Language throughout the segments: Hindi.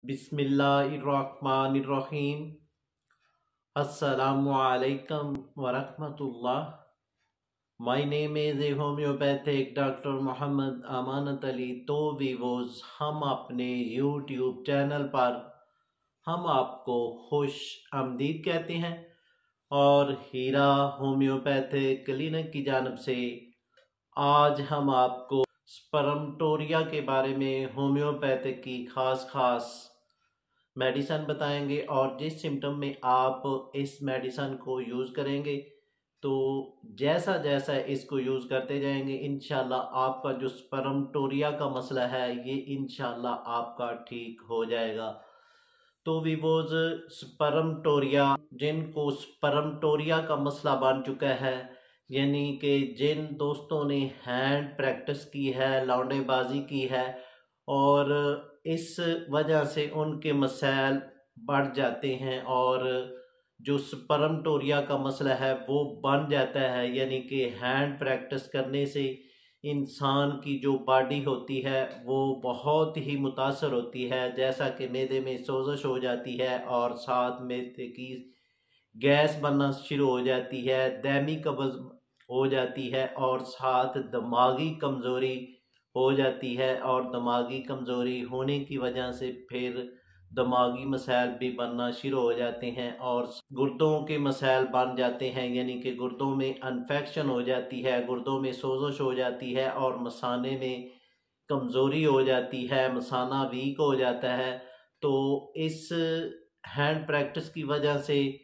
बिस्मिल्लाहिर्रहमानिर्रहीम। अस्सलामुअलैकुम वरहमतुल्लाह। My name is a homeopathic doctor Mohammad Amanat Ali. तो वीवोज़, हम अपने यूट्यूब चैनल पर हम आपको खुश आमदीद कहते हैं और हीरा होम्योपैथिक क्लिनिक की जानिब से आज हम आपको स्पर्मटोरिया के बारे में होम्योपैथिक की खास मेडिसन बताएंगे और जिस सिम्टम में आप इस मेडिसन को यूज़ करेंगे तो जैसा जैसा इसको यूज़ करते जाएंगे इंशाल्लाह आपका जो स्पर्मटोरिया का मसला है ये इंशाल्लाह आपका ठीक हो जाएगा। तो वीवोज, स्पर्मटोरिया, जिनको स्पर्मटोरिया का मसला बन चुका है, यानी कि जिन दोस्तों ने हैंड प्रैक्टिस की है, लौंडेबाजी की है और इस वजह से उनके मसाइल बढ़ जाते हैं और जो स्पर्मटोरिया का मसला है वो बन जाता है, यानी कि हैंड प्रैक्टिस करने से इंसान की जो बॉडी होती है वो बहुत ही मुतासर होती है, जैसा कि मैदे में सोजश हो जाती है और साथ मैदे की गैस बनना शुरू हो जाती है, दमी कब्ज़ हो जाती है और साथ दिमागी कमज़ोरी हो जाती है और दिमागी कमज़ोरी होने की वजह से फिर दिमागी मसाइल भी बनना शुरू हो जाते हैं और गुर्दों के मसाइल बन जाते हैं, यानी कि गुर्दों में इन्फेक्शन हो जाती है, गुर्दों में सोजश हो जाती है और मसाने में कमज़ोरी हो जाती है, मसाना वीक हो जाता है। तो इस हैंड प्रैक्टिस की वजह से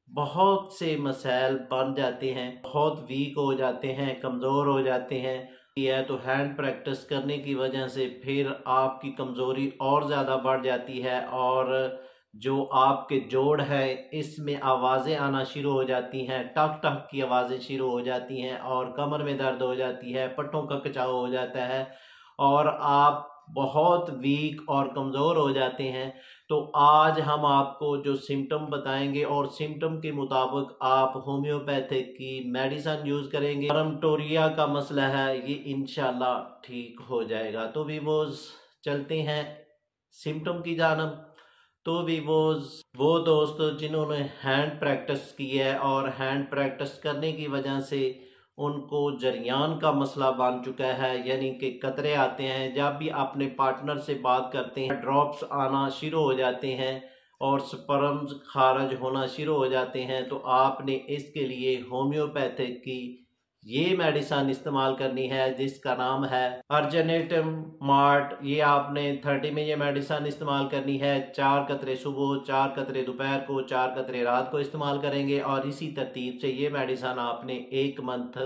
बहुत से मसाइल बन जाते हैं, बहुत वीक हो जाते हैं, कमज़ोर हो जाते हैं। यह तो हैंड प्रैक्टिस करने की वजह से फिर आपकी कमज़ोरी और ज़्यादा बढ़ जाती है और जो आपके जोड़ है इसमें आवाज़ें आना शुरू हो जाती हैं, टक टक की आवाज़ें शुरू हो जाती हैं और कमर में दर्द हो जाती है, पट्टों का खिंचाव हो जाता है और आप बहुत वीक और कमज़ोर हो जाते हैं। तो आज हम आपको जो सिम्टम बताएंगे और सिम्टम के मुताबिक आप होम्योपैथिक की मेडिसिन यूज़ करेंगे, स्पर्मटोरिया का मसला है ये इंशाल्लाह ठीक हो जाएगा। तो वीवोज़, चलते हैं सिम्टम की जानब। तो वीवोज़, वो दोस्त जिन्होंने हैंड प्रैक्टिस की है और हैंड प्रैक्टिस करने की वजह से उनको जरियान का मसला बन चुका है, यानी कि कतरे आते हैं, जब भी अपने पार्टनर से बात करते हैं ड्रॉप्स आना शुरू हो जाते हैं और स्पर्म्स खारिज होना शुरू हो जाते हैं, तो आपने इसके लिए होम्योपैथिक की ये मेडिसिन इस्तेमाल करनी है जिसका नाम है अर्जेनेटम मार्ट। ये आपने 30 में ये मेडिसिन इस्तेमाल करनी है। 4 कतरे सुबह, 4 कतरे दोपहर को, 4 कतरे रात को इस्तेमाल करेंगे और इसी तरतीब से ये मेडिसिन आपने 1 मंथ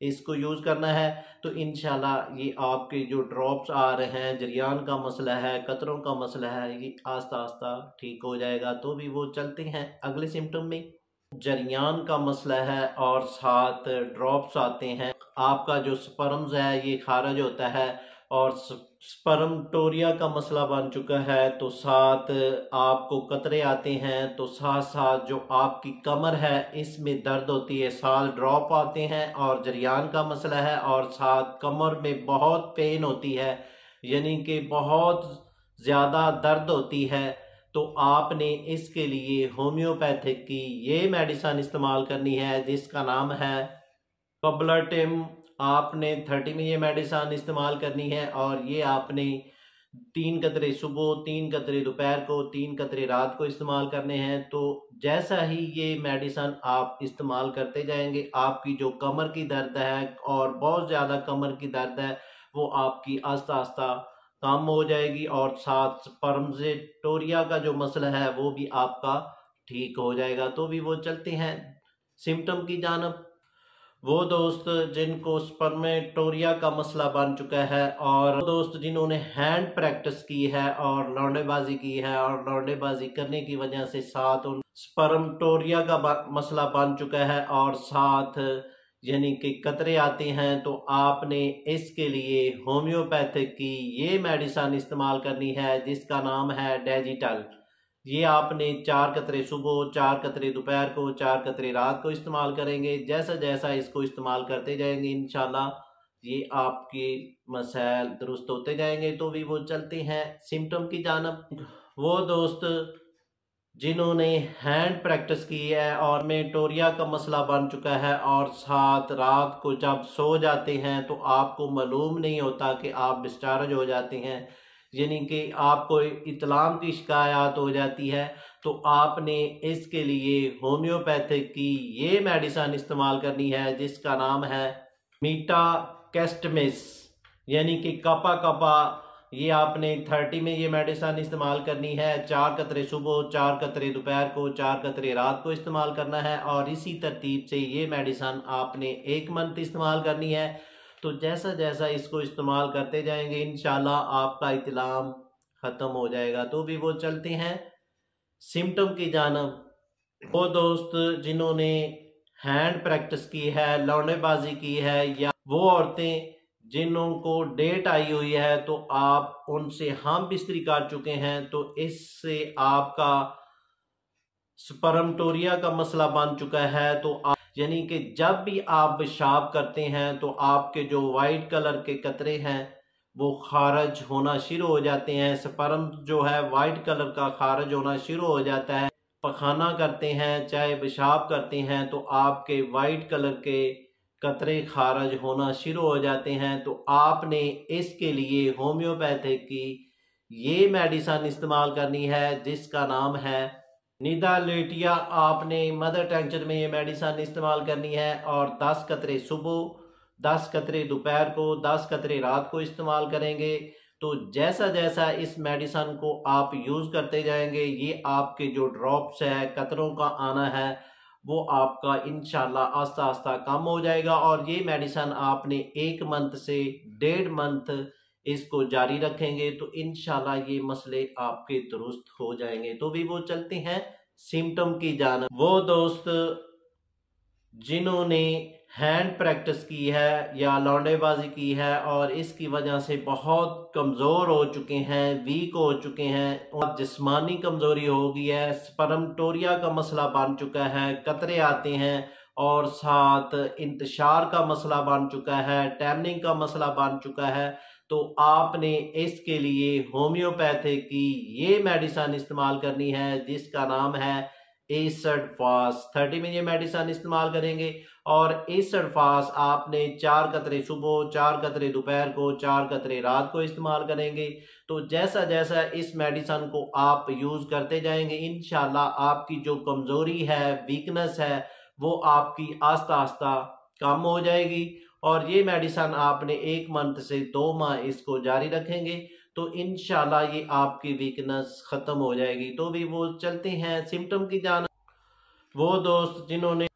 इसको यूज़ करना है। तो इंशाल्लाह ये आपके जो ड्रॉप्स आ रहे हैं, जरियान का मसला है, कतरों का मसला है, ये आस्ता आस्ता ठीक हो जाएगा। तो भी वो चलते हैं अगले सिम्टम में। जरियान का मसला है और साथ ड्रॉप्स आते हैं, आपका जो स्पर्म्स है ये खारिज होता है और स्पर्मटोरिया का मसला बन चुका है, तो साथ आपको कतरे आते हैं, तो साथ साथ जो आपकी कमर है इसमें दर्द होती है, साथ ड्रॉप आते हैं और जरियान का मसला है और साथ कमर में बहुत पेन होती है, यानी कि बहुत ज़्यादा दर्द होती है। तो आपने इसके लिए होम्योपैथिक की ये मेडिसिन इस्तेमाल करनी है जिसका नाम है कबलाटिम। आपने 30 में ये मेडिसिन इस्तेमाल करनी है और ये आपने 3 कतरे सुबह, 3 कतरे दोपहर को, 3 कतरे रात को इस्तेमाल करने हैं। तो जैसा ही ये मेडिसिन आप इस्तेमाल करते जाएंगे, आपकी जो कमर की दर्द है और बहुत ज़्यादा कमर की दर्द है वो आपकी आस्ता आस्ता कम हो जाएगी और साथ स्पर्मटोरिया का जो मसला है वो भी आपका ठीक हो जाएगा। तो भी वो चलते हैं सिम्टम की जानब। वो दोस्त जिनको स्पर्मेटोरिया का मसला बन चुका है और वो दोस्त जिन्होंने हैंड प्रैक्टिस की है और लौंडेबाजी की है और लौंडेबाजी करने की वजह से साथ उन स्पर्मटोरिया का मसला बन चुका है और साथ यानी कि कतरे आते हैं, तो आपने इसके लिए होम्योपैथिक की ये मेडिसिन इस्तेमाल करनी है जिसका नाम है डेजिटल। ये आपने 4 कतरे सुबह, 4 कतरे दोपहर को, 4 कतरे रात को इस्तेमाल करेंगे। जैसा जैसा इसको इस्तेमाल करते जाएंगे इंशाल्लाह ये आपके मसाइल दुरुस्त होते जाएंगे। तो भी वो चलते हैं सिम्टम की जानब। वो दोस्त जिन्होंने हैंड प्रैक्टिस की है और मेटोरिया का मसला बन चुका है और साथ रात को जब सो जाते हैं तो आपको मालूम नहीं होता कि आप डिस्चार्ज हो जाते हैं, यानी कि आपको इतलाम की शिकायत हो जाती है, तो आपने इसके लिए होम्योपैथिक की ये मेडिसिन इस्तेमाल करनी है जिसका नाम है मीटा कैस्टमिस, यानी कि कपा कपा। ये आपने 30 में ये मेडिसिन इस्तेमाल करनी है। 4 कतरे सुबह, 4 कतरे दोपहर को, 4 कतरे रात को इस्तेमाल करना है और इसी तरतीब से ये मेडिसिन आपने 1 मंथ इस्तेमाल करनी है। तो जैसा जैसा इसको इस्तेमाल करते जाएंगे इंशाल्लाह आपका इतलाम ख़त्म हो जाएगा। तो भी वो चलते हैं सिम्टम की जानब। वो दोस्त जिन्होंने हैंड प्रैक्टिस की है, लौंडेबाजी की है, या वो औरतें जिन्हों को डेट आई हुई है तो आप उनसे हम बिस्तरी कर चुके हैं, तो इससे आपका स्पर्मटोरिया का मसला बन चुका है। तो आप यानी कि जब भी आप पेशाब करते हैं तो आपके जो वाइट कलर के कतरे हैं वो खारिज होना शुरू हो जाते हैं। स्पर्म जो है वाइट कलर का खारिज होना शुरू हो जाता है। पखाना करते हैं चाहे पेशाब करते हैं तो आपके वाइट कलर के कतरे खारिज होना शुरू हो जाते हैं। तो आपने इसके लिए होम्योपैथिक की ये मेडिसिन इस्तेमाल करनी है जिसका नाम है निदालेटिया। आपने मदर टेंचर में ये मेडिसिन इस्तेमाल करनी है और 10 कतरे सुबह, 10 कतरे दोपहर को, 10 कतरे रात को इस्तेमाल करेंगे। तो जैसा जैसा इस मेडिसिन को आप यूज़ करते जाएंगे ये आपके जो ड्रॉप्स है, कतरों का आना है, वो आपका इंशाल्लाह आस्ता आस्ता कम हो जाएगा। और ये मेडिसिन आपने 1 मंथ से 1.5 मंथ इसको जारी रखेंगे तो इंशाल्लाह ये मसले आपके दुरुस्त हो जाएंगे। तो भी वो चलते हैं सिम्टम की जानब। वो दोस्त जिन्होंने हैंड प्रैक्टिस की है या लौंडेबाजी की है और इसकी वजह से बहुत कमज़ोर हो चुके हैं, वीक हो चुके हैं, और जिस्मानी कमज़ोरी हो गई है, स्पर्मटोरिया का मसला बन चुका है, कतरे आते हैं और साथ इंतशार का मसला बन चुका है, टैनिंग का मसला बन चुका है, तो आपने इसके लिए होम्योपैथिक की ये मेडिसिन इस्तेमाल करनी है जिसका नाम है एसड फास। 30 में ये मेडिसिन इस्तेमाल करेंगे और एसड फास आपने 4 कतरे सुबह, 4 कतरे दोपहर को, 4 कतरे रात को इस्तेमाल करेंगे। तो जैसा जैसा इस मेडिसिन को आप यूज़ करते जाएंगे इंशाल्लाह आपकी जो कमज़ोरी है, वीकनेस है, वो आपकी आस्ता आस्ता कम हो जाएगी। और ये मेडिसिन आपने 1 मंथ से 2 माह इसको जारी रखेंगे तो इंशाल्लाह ये आपकी वीकनेस ख़त्म हो जाएगी। तो भी वो चलते हैं सिम्टम की जानब। वो दोस्त जिन्होंने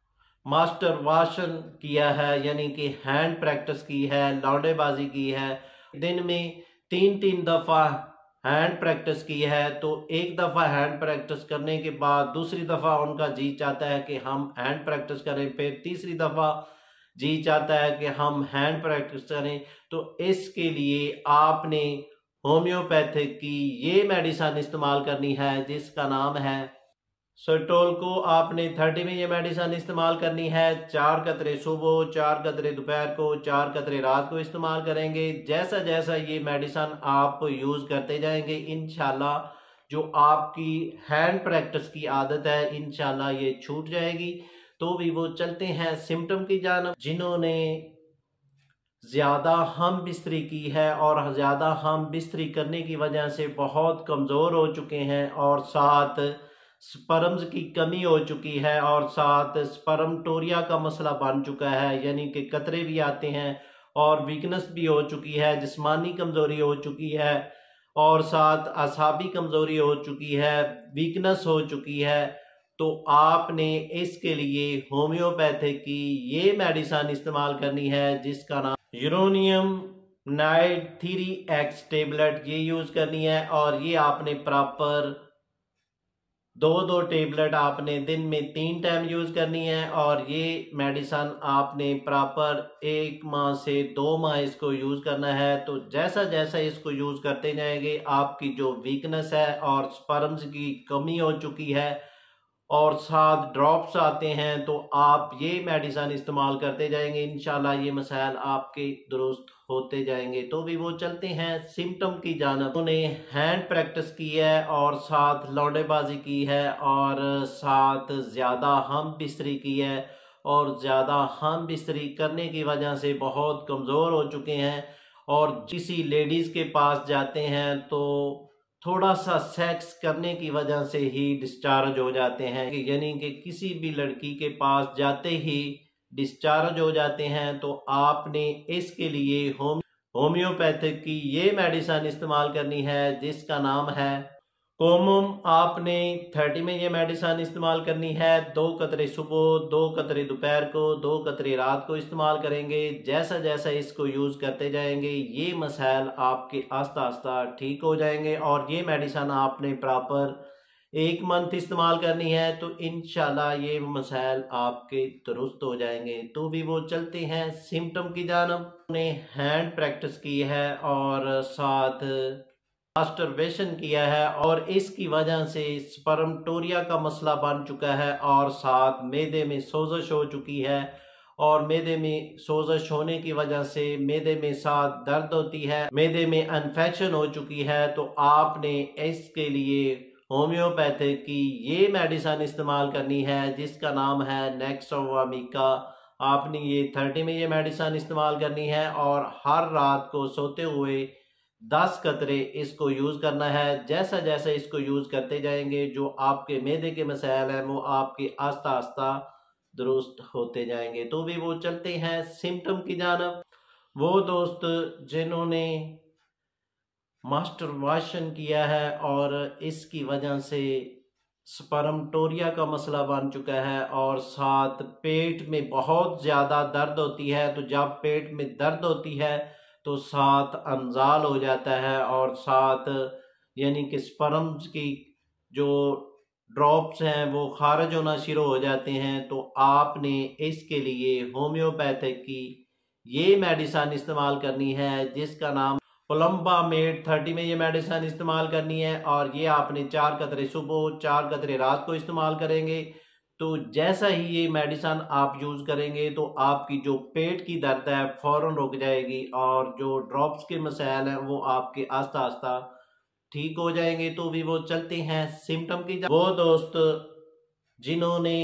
मास्टर वाशन किया है, यानी कि हैंड प्रैक्टिस की है, लौंडेबाजी की है, दिन में 3-3 दफ़ा हैंड प्रैक्टिस की है, तो एक दफ़ा हैंड प्रैक्टिस करने के बाद दूसरी दफ़ा उनका जी चाहता है कि हम हैंड प्रैक्टिस करें, फिर तीसरी दफ़ा जी चाहता है कि हम हैंड प्रैक्टिस करें। तो इसके लिए आपने होम्योपैथिक की ये मेडिसिन इस्तेमाल करनी है जिसका नाम है सोटोल को। आपने 30 में ये मेडिसिन इस्तेमाल करनी है। 4 कतरे सुबह, 4 कतरे दोपहर को, 4 कतरे रात को इस्तेमाल करेंगे। जैसा जैसा ये मेडिसिन आप यूज़ करते जाएंगे इंशाल्लाह जो आपकी हैंड प्रैक्टिस की आदत है इंशाल्लाह ये छूट जाएगी। तो भी वो चलते हैं सिम्टम की जानब। जिन्होंने ज़्यादा हम बिस्तरी की है और ज़्यादा हम बिस्तरी करने की वजह से बहुत कमज़ोर हो चुके हैं और साथ स्पर्म्स की कमी हो चुकी है और साथ स्पर्मटोरिया का मसला बन चुका है, यानी कि कतरे भी आते हैं और वीकनेस भी हो चुकी है, जिस्मानी कमज़ोरी हो चुकी है और साथ असाबी कमज़ोरी हो चुकी है, वीकनेस हो चुकी है। तो आपने इसके लिए होम्योपैथिक की ये मेडिसिन इस्तेमाल करनी है जिसका नाम यूरोनियम नाइट 3x टेबलेट ये यूज़ करनी है। और ये आपने प्रॉपर 2-2 टेबलेट आपने दिन में 3 टाइम यूज़ करनी है। और ये मेडिसिन आपने प्रॉपर 1 माह से 2 माह इसको यूज़ करना है। तो जैसा जैसा इसको यूज़ करते जाएंगे आपकी जो वीकनेस है और स्पर्म्स की कमी हो चुकी है और साथ ड्रॉप्स आते हैं, तो आप ये मेडिसिन इस्तेमाल करते जाएंगे, इंशाल्लाह ये मसाइल आपके दुरुस्त होते जाएंगे। तो भी वो चलते हैं सिम्टम की जानब। उन्हें हैंड प्रैक्टिस की है और साथ लौंडेबाजी की है और साथ ज़्यादा हम बिस्तरी की है और ज़्यादा हम बिस्तरी करने की वजह से बहुत कमज़ोर हो चुके हैं और किसी लेडीज़ के पास जाते हैं तो थोड़ा सा सेक्स करने की वजह से ही डिस्चार्ज हो जाते हैं, यानी कि किसी भी लड़की के पास जाते ही डिस्चार्ज हो जाते हैं। तो आपने इसके लिए होम्योपैथिक की ये मेडिसिन इस्तेमाल करनी है जिसका नाम है कोमम। आपने 30 में ये मेडिसिन इस्तेमाल करनी है। 2 कतरे सुबह, 2 कतरे दोपहर को, 2 कतरे रात को इस्तेमाल करेंगे। जैसा जैसा इसको यूज़ करते जाएंगे ये मसाइल आपके आस्ता आस्ता ठीक हो जाएंगे और ये मेडिसिन आपने प्रॉपर 1 मंथ इस्तेमाल करनी है, तो इंशाल्लाह ये मसाइल आपके दुरुस्त हो जाएंगे। तो भी वो चलते हैं सिम्टम की जानब। उन्होंने हैंड प्रैक्टिस की है और साथ मास्टरबेशन किया है और इसकी वजह से स्पर्मटोरिया का मसला बन चुका है और साथ मैदे में सोजश हो चुकी है और मैदे में सोजश होने की वजह से मैदे में साथ दर्द होती है, मैदे में इन्फेक्शन हो चुकी है। तो आपने इसके लिए होम्योपैथिक की ये मेडिसिन इस्तेमाल करनी है जिसका नाम है नेक्सोवामिका। आपने ये 30 में ये मेडिसिन इस्तेमाल करनी है और हर रात को सोते हुए 10 कतरे इसको यूज़ करना है। जैसा जैसा इसको यूज़ करते जाएंगे जो आपके मैदे के मसाइल हैं वो आपके आस्ता आस्ता दुरुस्त होते जाएंगे। तो भी वो चलते हैं सिम्टम की जानब। वो दोस्त जिन्होंने मास्टरबेशन किया है और इसकी वजह से स्पर्मटोरिया का मसला बन चुका है और साथ पेट में बहुत ज़्यादा दर्द होती है, तो जब पेट में दर्द होती है तो साथ अंजाल हो जाता है और साथ यानी कि स्पर्म्स की जो ड्रॉप्स हैं वो खारिज होना शुरू हो जाते हैं। तो आपने इसके लिए होम्योपैथिक की ये मेडिसिन इस्तेमाल करनी है जिसका नाम कोलम्बामेड। 30 में ये मेडिसिन इस्तेमाल करनी है और ये आपने 4 कतरे सुबह, 4 कतरे रात को इस्तेमाल करेंगे। तो जैसा ही ये मेडिसिन आप यूज़ करेंगे तो आपकी जो पेट की दर्द है फ़ौरन रुक जाएगी और जो ड्रॉप्स के मसाइल हैं वो आपके आस्ता आस्ता ठीक हो जाएंगे। तो भी वो चलते हैं सिम्टम की। वो दोस्त जिन्होंने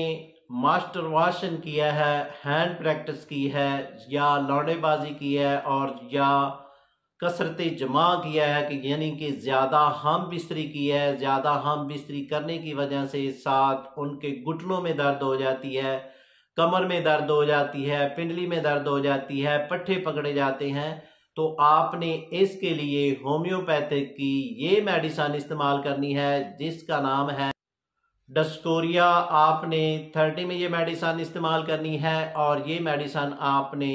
मास्टरबेशन किया है, हैंड प्रैक्टिस की है या लौंडेबाजी की है और या कसरत जमा किया है कि यानी कि ज़्यादा हम बिस्तरी की है, ज़्यादा हम बिस्तरी करने की वजह से साथ उनके घुटनों में दर्द हो जाती है, कमर में दर्द हो जाती है, पिंडली में दर्द हो जाती है, पट्टे पकड़े जाते हैं। तो आपने इसके लिए होम्योपैथिक की ये मेडिसिन इस्तेमाल करनी है जिसका नाम है डस्कोरिया। आपने 30 में ये मेडिसिन इस्तेमाल करनी है और ये मेडिसिन आपने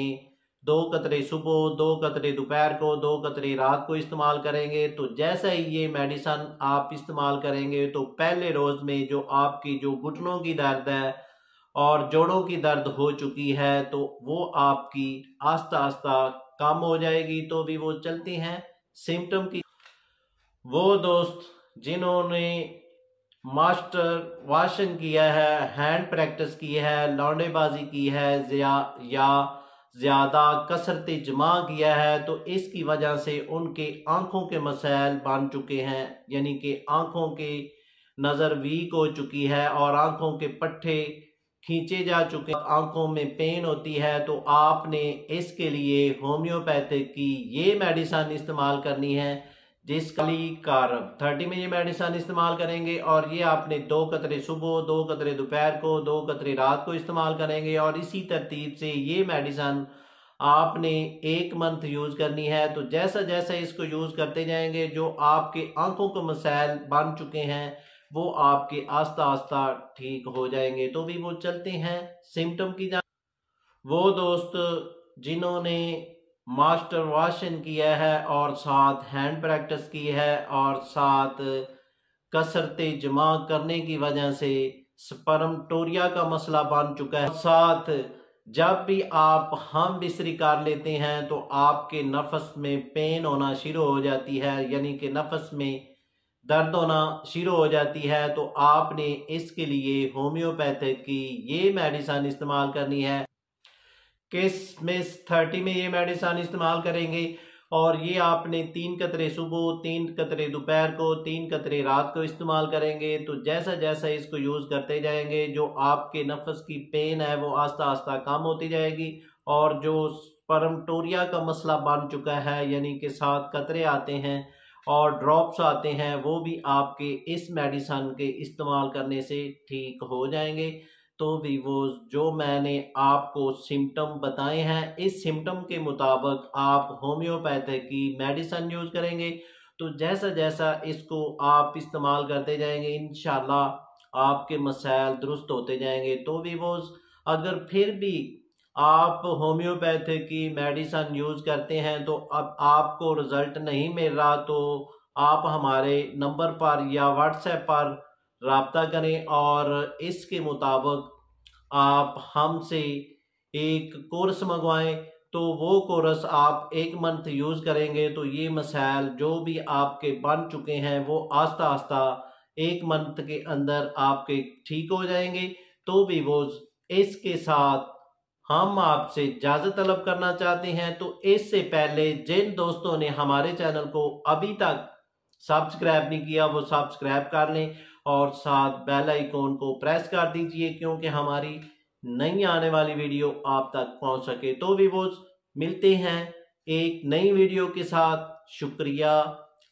2 कतरे सुबह, 2 कतरे दोपहर को, 2 कतरे रात को इस्तेमाल करेंगे। तो जैसा ही ये मेडिसिन आप इस्तेमाल करेंगे तो पहले रोज़ में जो आपकी जो घुटनों की दर्द है और जोड़ों की दर्द हो चुकी है तो वो आपकी आस्ता आस्ता कम हो जाएगी। तो भी वो चलते हैं सिम्टम की। वो दोस्त जिन्होंने मास्टरबेशन किया है, हैंड प्रैक्टिस की है, लौंडेबाजी की है या ज़्यादा कसरत जमा किया है तो इसकी वजह से उनके आँखों के मसाइल बन चुके हैं, यानी कि आँखों के नज़र वीक हो चुकी है और आँखों के पट्टे खींचे जा चुके, आँखों में पेन होती है। तो आपने इसके लिए होम्योपैथिक की ये मेडिसिन इस्तेमाल करनी है जिसका कारब। 30 में ये मेडिसिन इस्तेमाल करेंगे और ये आपने 2 कतरे सुबह, 2 कतरे दोपहर को, 2 कतरे रात को इस्तेमाल करेंगे और इसी तरतीब से ये मेडिसिन आपने 1 मंथ यूज़ करनी है। तो जैसा जैसा इसको यूज़ करते जाएंगे जो आपके आंखों के मसाइल बन चुके हैं वो आपके आस्ता आस्ता ठीक हो जाएंगे। तो भी वो चलते हैं सिम्टम की वो दोस्त जिन्होंने मास्टरबेशन किया है और साथ हैंड प्रैक्टिस की है और साथ कसरत जमा करने की वजह से स्पर्मटोरिया का मसला बन चुका है, साथ जब भी आप हम बिस्तरी कर लेते हैं तो आपके नफस में पेन होना शुरू हो जाती है, यानी कि नफस में दर्द होना शुरू हो जाती है, तो आपने इसके लिए होम्योपैथिक की ये मेडिसिन इस्तेमाल करनी है। किसमिस 30 में ये मेडिसिन इस्तेमाल करेंगे और ये आपने 3 कतरे सुबह, 3 कतरे दोपहर को, 3 कतरे रात को इस्तेमाल करेंगे। तो जैसा जैसा इसको यूज़ करते जाएंगे, जो आपके नफ्स की पेन है वो आस्ता आस्ता कम होती जाएगी, और जो स्पर्मटोरिया का मसला बन चुका है, यानी कि 7 कतरे आते हैं और ड्रॉप्स आते हैं, वो भी आपके इस मेडिसिन के इस्तेमाल करने से ठीक हो जाएंगे। तो वीवोज, जो मैंने आपको सिम्टम बताए हैं, इस सिम्टम के मुताबिक आप होम्योपैथिक की मेडिसिन यूज़ करेंगे, तो जैसा जैसा इसको आप इस्तेमाल करते जाएंगे, इंशाल्लाह आपके मसाइल दुरुस्त होते जाएंगे। तो वीवोज, अगर फिर भी आप होम्योपैथिक की मेडिसिन यूज़ करते हैं तो अब आपको रिज़ल्ट नहीं मिल रहा, तो आप हमारे नंबर पर या व्हाट्सएप पर राब्ता करें और इसके मुताबिक आप हमसे एक कोर्स मंगवाएं। तो वो कोर्स आप 1 मंथ यूज़ करेंगे तो ये मसाइल जो भी आपके बन चुके हैं वो आस्ता आस्ता 1 मंथ के अंदर आपके ठीक हो जाएंगे। तो वीवोज, इसके साथ हम आपसे इजाज़त तलब करना चाहते हैं। तो इससे पहले जिन दोस्तों ने हमारे चैनल को अभी तक सब्सक्राइब नहीं किया, वो सब्सक्राइब कर लें और साथ बेल आइकॉन को प्रेस कर दीजिए, क्योंकि हमारी नई आने वाली वीडियो आप तक पहुंच सके। तो वीवोज, मिलते हैं एक नई वीडियो के साथ। शुक्रिया।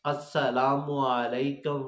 अस्सलामु अलैकुम।